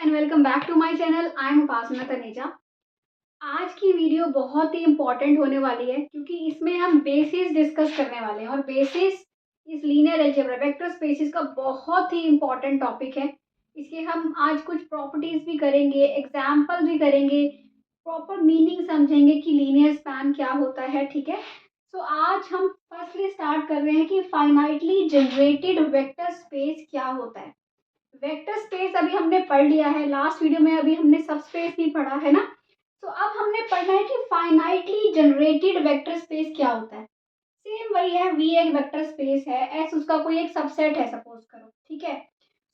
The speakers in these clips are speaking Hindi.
And welcome back to my channel. I am Upasana Taneja. आज की वीडियो बहुत ही इम्पोर्टेंट होने वाली है क्योंकि इसमें हम बेसिस डिस्कस करने वाले हैं और बेसिस इस लीनियर अलजेब्रा वेक्टर स्पेसिस का बहुत ही इम्पोर्टेंट टॉपिक है। इसके हम आज कुछ प्रॉपर्टीज भी करेंगे, एग्जाम्पल भी करेंगे, प्रॉपर मीनिंग समझेंगे कि लीनियर स्पैन क्या होता है। ठीक है, तो आज हम फर्स्टली स्टार्ट कर रहे हैं कि फाइनाइटली जनरेटेड वेक्टर स्पेस क्या होता है। वेक्टर स्पेस अभी हमने पढ़ लिया है, लास्ट वीडियो में अभी हमने सब स्पेस नहीं पढ़ा है ना। तो अब हमने पढ़ना है कि फाइनाइटली जनरेटेड वेक्टर स्पेस क्या होता है। सेम वही है, वी एक वेक्टर स्पेस है, एस उसका कोई एक सबसेट है सपोज करो। ठीक है,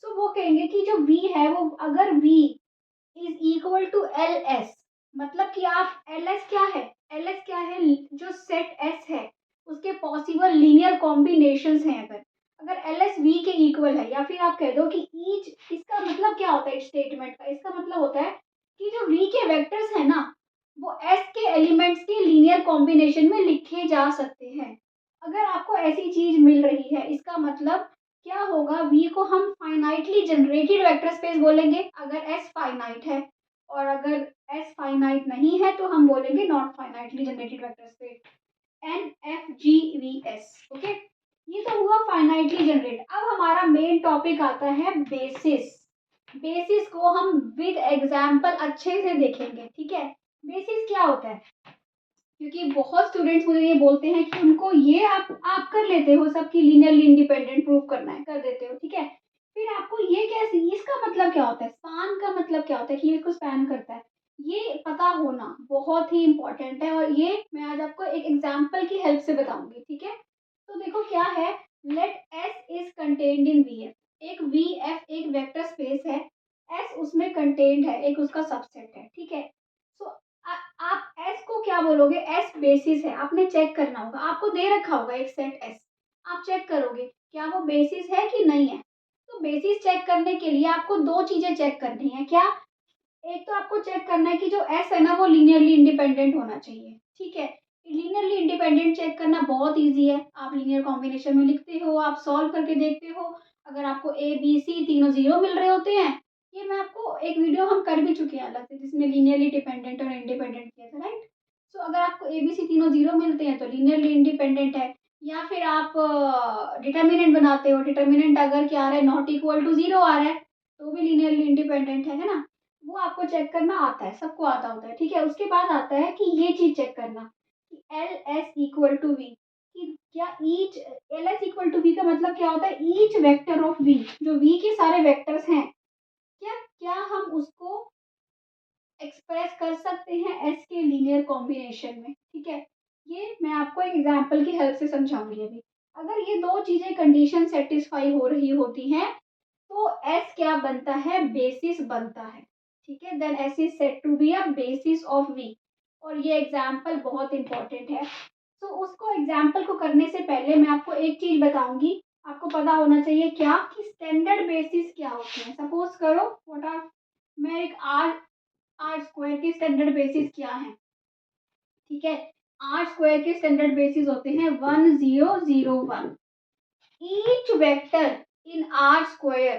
तो वो कहेंगे कि जो वी है वो अगर V is equal to L S, मतलब कि आप एल एस क्या है, एल एस क्या है, जो सेट एस है उसके पॉसिबल लीनियर कॉम्बिनेशंस हैं। अगर अगर एल एस वी के इक्वल है, या फिर आप कह दो कि ईच, इसका मतलब क्या होता है इस स्टेटमेंट का, इसका मतलब होता है कि जो वी के वेक्टर्स है ना वो एस के एलिमेंट्स के लीनियर कॉम्बिनेशन में लिखे जा सकते हैं। अगर आपको ऐसी चीज मिल रही है, इसका मतलब क्या होगा, वी को हम फाइनाइटली जनरेटेड वेक्टर स्पेस बोलेंगे अगर एस फाइनाइट है, और अगर एस फाइनाइट नहीं है तो हम बोलेंगे not finitely generated vector space, N F G V S. Okay, ये तो हुआ फाइनाइटली जनरेट। अब हमारा मेन टॉपिक आता है बेसिस। बेसिस को हम विद एग्जाम्पल अच्छे से देखेंगे। ठीक है, बेसिस क्या होता है, क्योंकि बहुत स्टूडेंट्स मुझे ये बोलते हैं कि उनको ये आप कर लेते हो, सबकी लीनियरली इंडिपेंडेंट प्रूव करना है, कर देते हो। ठीक है, फिर आपको ये कैसे, इसका मतलब क्या होता है, स्पान का मतलब क्या होता है कि ये इसको स्पैन करता है, ये पता होना बहुत ही इंपॉर्टेंट है। और ये मैं आज आपको एक एग्जाम्पल की हेल्प से बताऊंगी। ठीक है, तो देखो क्या है, let S is contained in V F. एक वी एफ एक वेक्टर स्पेस है, एस उसमें कंटेन्ड है, एक उसका सबसेट है। ठीक है, सो आप एस को क्या बोलोगे, एस बेसिस है, आपने चेक करना होगा, आपको दे रखा होगा एक सेट एस, आप चेक करोगे क्या वो बेसिस है कि नहीं है। तो बेसिस चेक करने के लिए आपको दो चीजें चेक करनी है। क्या, एक तो आपको चेक करना है कि जो एस है ना वो लीनियरली इंडिपेंडेंट होना चाहिए। ठीक है, लीनियरली इंडिपेंडेंट चेक करना बहुत इजी है, आप लीनियर कॉम्बिनेशन में लिखते हो, आप सॉल्व करके देखते हो, अगर आपको ए बी सी तीनों जीरो मिल रहे होते हैं, ये मैं आपको एक वीडियो हम कर भी चुके हैं अलग से जिसमें लीनियरली डिपेंडेंट और इंडिपेंडेंट किया था, राइट। सो अगर आपको ए बी सी तीनों जीरो मिलते हैं तो लीनियरली इंडिपेंडेंट है। या फिर आप डिटर्मिनेंट बनाते हो, डिटर्मिनेंट अगर क्या आ रहा है, नॉट इक्वल टू जीरो आ रहा है, तो भी लीनियरली इंडिपेंडेंट है ना। वो आपको चेक करना आता है, सबको आता होता है। ठीक है, उसके बाद आता है कि ये चीज चेक करना कि L S equal to V, कि क्या each, L S equal to V का मतलब क्या होता है, ईच वेक्टर ऑफ वी, जो वी के सारे वेक्टर्स हैं, क्या क्या हम उसको एक्सप्रेस कर सकते हैं एस के लीनियर कॉम्बिनेशन में। ठीक है, ये मैं आपको एक एग्जांपल की हेल्प से समझाऊंगी अभी। अगर ये दो चीजें कंडीशन सेटिस्फाई हो रही होती हैं तो एस क्या बनता है, बेसिस बनता है। ठीक है, then S is said to be a basis of V. और ये एग्जांपल बहुत इंपॉर्टेंट है। तो उसको एग्जांपल को करने से पहले मैं आपको एक चीज बताऊंगी, आपको पता होना चाहिए क्या, कि स्टैंडर्ड बेसिस क्या होते हैं। सपोज करो व्हाट आर, मैं एक आर आर स्क्वायर की स्टैंडर्ड बेसिस क्या है। ठीक है, आर स्क्वायर के स्टैंडर्ड बेसिस होते हैं 1001। Each vector in R square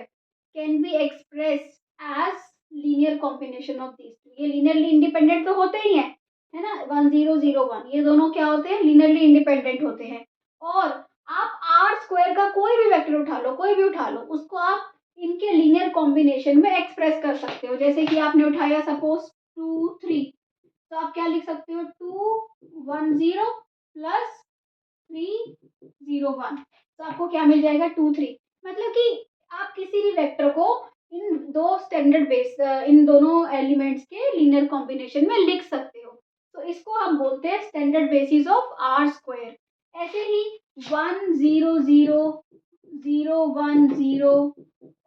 can be express as linear combination of these two. ये लीनियरली इंडिपेंडेंट तो होते ही हैं, है ना, 1001, ये दोनों क्या होते हैं, लीनियरली इंडिपेंडेंट होते हैं। और आप आर स्क्वायर का कोई भी वेक्टर उठा लो, कोई भी उठा लो, उसको आप इनके लीनियर कॉम्बिनेशन में एक्सप्रेस कर सकते हो। जैसे कि आपने उठाया सपोज 2 3, तो आप क्या लिख सकते हो, 210 प्लस 301, तो आपको क्या मिल जाएगा, 2 3। मतलब कि आप किसी भी वेक्टर को इन दो स्टैंडर्ड बेस, इन दोनों एलिमेंट्स के लीनियर कॉम्बिनेशन में लिख सकते हो। तो इसको हम बोलते हैं standard basis of R square. ऐसे ही 100 010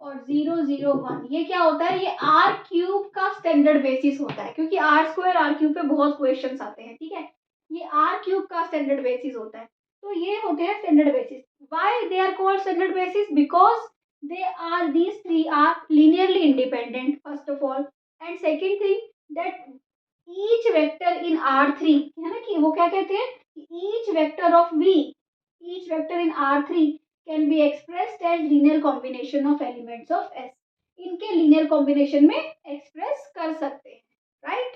और 001, ये क्या होता है, ये आर क्यूब का स्टैंडर्ड बेसिस होता है, क्योंकि आर स्क्वायर आर क्यूब पे बहुत क्वेश्चंस आते हैं। ठीक है, ये आर क्यूब का स्टैंडर्ड बेसिस होता है। तो ये होते हैं standard basis. Why they are called standard basis, because they are, these three are linearly independent first of all, and second thing that each vector in R3, है ना, कि वो क्या कहते हैं, each vector of V, each vector in R3 can be expressed as linear combination of elements of S। इनके लीनियर कॉम्बिनेशन में एक्सप्रेस कर सकते हैं, राइट।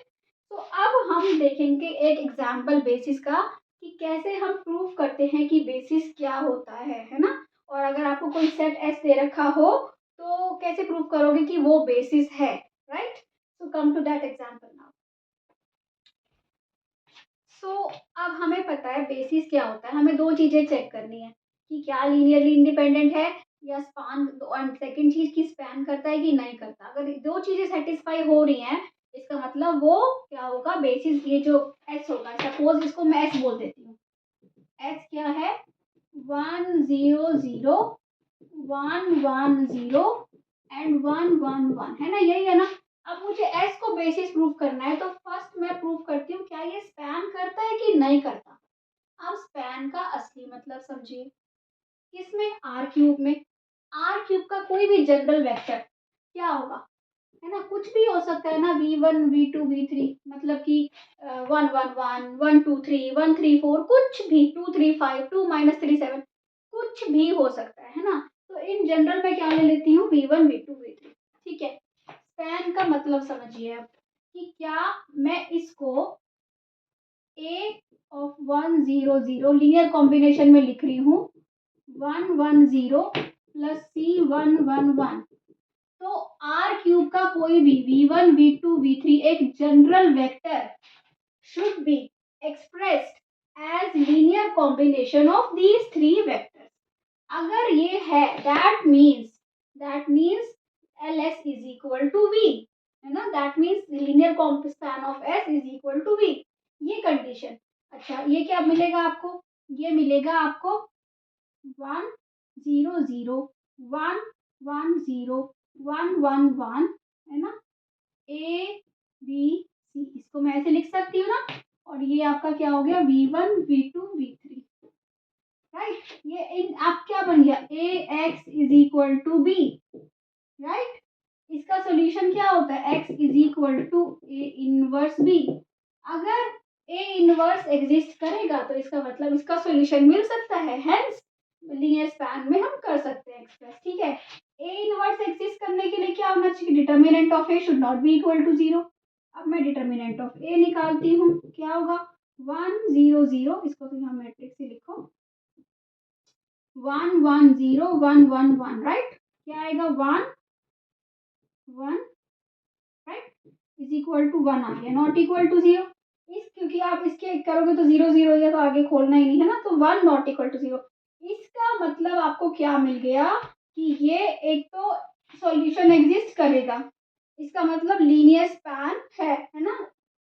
तो अब हम देखेंगे एक एग्जाम्पल बेसिस का कि कैसे हम प्रूव करते हैं कि बेसिस क्या होता है ना। और अगर आपको कोई सेट एस दे रखा हो तो कैसे प्रूव करोगे कि वो बेसिस है, right. So come to that example now. So अब हमें पता है बेसिस क्या होता है। हमें दो चीजें चेक करनी है कि क्या लीनियरली इंडिपेंडेंट है या स्पान, और सेकंड चीज की स्पैन करता है कि नहीं करता। अगर दो चीजें सेटिस्फाई हो रही हैं इसका मतलब वो क्या होगा, बेसिस। ये जो एस होगा, सपोज इसको मैं एस बोल देती हूँ। एस क्या है, 100 110 एंड 111, है ना, यही है ना। अब मुझे एस को बेसिस प्रूव करना है तो फर्स्ट मैं प्रूव करती हूँ क्या ये स्पैन करता है कि नहीं करता। अब स्पैन का असली मतलब समझिए, किसमें, आर क्यूब में। आर क्यूब का कोई भी जनरल वेक्टर क्या होगा, है ना, कुछ भी हो सकता है ना, v1 v2 v3, मतलब कि 111 123 134, कुछ भी 235 2-3 7, कुछ भी हो सकता है ना। तो इन जनरल मैं क्या ले लेती हूँ, v1 v2 v3, ठीक है। स्पैन का मतलब समझिए अब कि क्या मैं इसको a ऑफ 100 लीनियर कॉम्बिनेशन में लिख रही हूँ 110 प्लस c111। तो आर क्यूब का कोई भी v1 v2 v3 एक general vector should be expressed as linear combination of these three vectors. अगर ये है that means L S is equal to V, है ना, that means linear span of S is equal to V, ये कंडीशन। अच्छा, ये क्या मिलेगा आपको, ये मिलेगा आपको 100 110 111, है ना, ए बी सी, इसको मैं ऐसे लिख सकती हूँ ना। और ये आपका क्या हो गया, v1 v2 v3, राइट। ये इन आप क्या बन गया, A X is equal to B, right. इसका सोल्यूशन क्या होता है, x is equal to A inverse B. अगर ए इनवर्स एग्जिस्ट करेगा तो इसका मतलब इसका सोल्यूशन मिल सकता है, हेंस लीनियर स्पैन में हम कर सकते हैं एक्सप्रेस, ठीक है। ए इनवर्स एग्जिस्ट करने के लिए क्या होना चाहिए, determinant of A should not be equal to 0। अब मैं डिटर्मिनेंट ऑफ ए निकालती हूँ, क्या होगा 100, इसको तो यहाँ मैट्रिक्स से लिखो 110 111, राइट। क्या आएगा 1 1, राइट, इज इक्वल टू 1 आ गया, नॉट इक्वल टू 0। इस क्योंकि आप इसके करोगे तो 0 0 हो गया, तो आगे खोलना ही नहीं है ना, तो 1 नॉट इक्वल टू 0। इसका मतलब आपको क्या मिल गया कि ये एक तो सॉल्यूशन एग्जिस्ट करेगा, इसका मतलब लीनियर स्पैन है ना।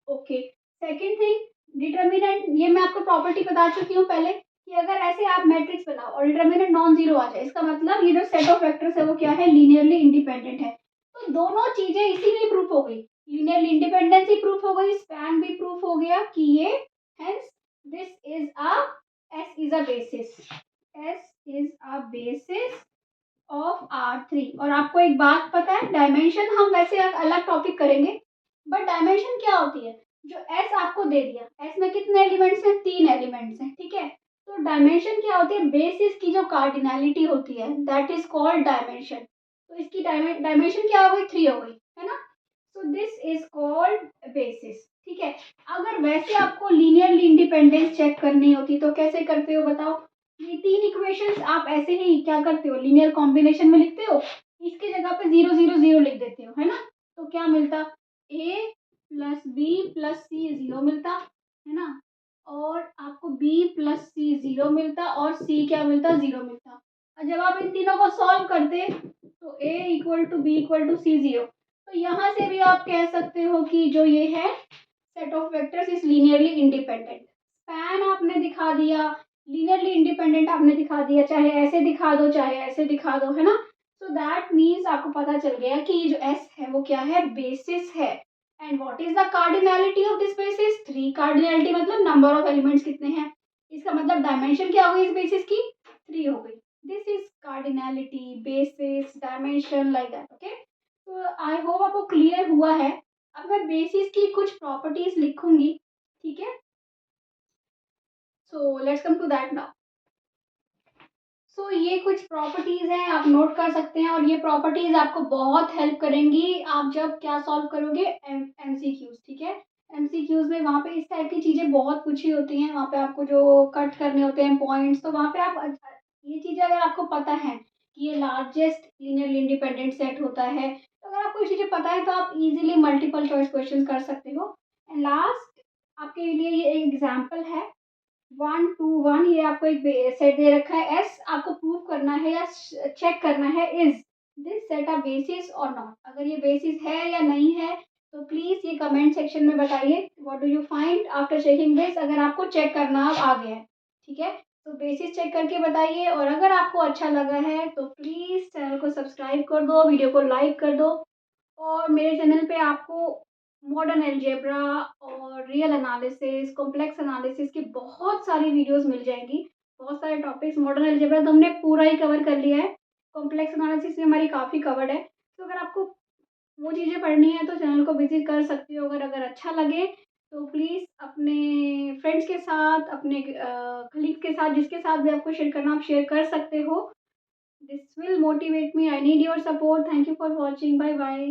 ओके, सेकंड थिंग डिटर्मिनेंट, ये मैं आपको प्रॉपर्टी बता चुकी हूँ पहले कि अगर ऐसे आप मैट्रिक्स बनाओ और डिटर्मिनेंट नॉन जीरो आ जाए, इसका मतलब ये जो सेट ऑफ वेक्टर्स है वो क्या है, लीनियरली इंडिपेंडेंट है। तो दोनों चीजें इसीलिए प्रूफ हो गई, लीनियरली इंडिपेंडेंसी प्रूफ हो गई, स्पैन भी प्रूफ हो गया कि ये, hence this is a S is a basis, S is a basis of R3। और आपको एक बात पता है, डायमेंशन हम वैसे अलग टॉपिक करेंगे, बट डायमेंशन क्या होती है, जो एस आपको दे दिया, एस में कितने एलिमेंट्स हैं, 3 एलिमेंट्स हैं, ठीक है। तो डायमेंशन क्या होती है, बेसिस की जो कार्डिनैलिटी होती है दैट इज कॉल्ड डायमेंशन। तो इसकी डायमेंशन क्या हो गई, 3 हो गई, है ना। So this is called basis, ठीक है। अगर वैसे आपको लीनियरली इंडिपेंडेंस चेक करनी होती तो कैसे करते हो बताओ। ये 3 इक्वेशंस आप ऐसे ही क्या करते हो, लीनियर कॉम्बिनेशन में लिखते हो, इसके जगह पे 0 0 0 लिख देते हो, है ना। तो क्या मिलता, a प्लस बी प्लस सी 0 मिलता, है ना, और आपको b प्लस सी 0 मिलता, और c क्या मिलता, 0 मिलता। और जब आप इन तीनों को सॉल्व करते तो a equal to B equal to C 0। तो यहाँ से भी आप कह सकते हो कि जो ये है set of vectors is linearly independent. Span आपने दिखा दिया, लीनियरली इंडिपेंडेंट आपने दिखा दिया, चाहे ऐसे दिखा दो चाहे ऐसे दिखा दो, है ना। सो दैट मीन्स आपको पता चल गया कि ये जो एस है वो क्या है, बेसिस है। And what is the cardinality of this basis, 3। Cardinality मतलब नंबर ऑफ एलिमेंट्स कितने हैं, इसका मतलब डायमेंशन क्या हो गई इस बेसिस की, 3 हो गई। This is cardinality, basis, dimension, like that, okay. तो आई होप आपको क्लियर हुआ है। अब मैं बेसिस की कुछ प्रॉपर्टीज लिखूंगी, ठीक है। So let's come to that now. So ये कुछ प्रॉपर्टीज़ हैं, आप नोट कर सकते हैं और ये प्रॉपर्टीज़ आपको बहुत हेल्प करेंगी आप जब क्या सॉल्व करोगे एमसीक्यूज़, ठीक है? एमसीक्यूज़ में वहाँ पे इस टाइप की चीज़ें बहुत पूछी होती हैं, वहाँ पे आपको जो कट करने होते हैं पॉइंट्स, तो वहाँ पे आप ये चीज़ें अगर आपको पता है कि ये लार्जेस्ट लीनियरली इंडिपेंडेंट सेट होता है, तो अगर आपको ये चीज़ें पता है तो आप इज़िली मल्टीपल चॉइस क्वेश्चंस कर सकते हो। एंड लास्ट आपके लिए ये एग्ज़ाम्पल है 1, 2, 1, ये आपको एक सेट दे रखा है एस, आपको प्रूव करना है या चेक करना है is this set a basis और नॉट। अगर ये बेसिस है या नहीं है तो प्लीज ये कमेंट सेक्शन में बताइए what do you find after checking this, अगर आपको चेक करना अब आ गया है, ठीक है? तो बेसिस चेक करके बताइए और अगर आपको अच्छा लगा है तो प्लीज चैनल को सब्सक्राइब कर दो, वीडियो को लाइक कर दो और मेरे चैनल पे आपको मॉडर्न अलजेब्रा और रियल एनालिसिस, कॉम्प्लेक्स एनालिसिस की बहुत सारी वीडियोस मिल जाएंगी। बहुत सारे टॉपिक्स, मॉडर्न अलजेब्रा तो हमने पूरा ही कवर कर लिया है, कॉम्प्लेक्स एनालिसिस भी हमारी काफ़ी कवर्ड है। तो अगर आपको वो चीज़ें पढ़नी है तो चैनल को विजिट कर सकते हो। अगर अगर अच्छा लगे तो प्लीज़ अपने फ्रेंड्स के साथ, अपने कलीग के साथ, जिसके साथ भी आपको शेयर करना आप शेयर कर सकते हो। This will motivate me, I need your support. Thank you for watching, bye bye.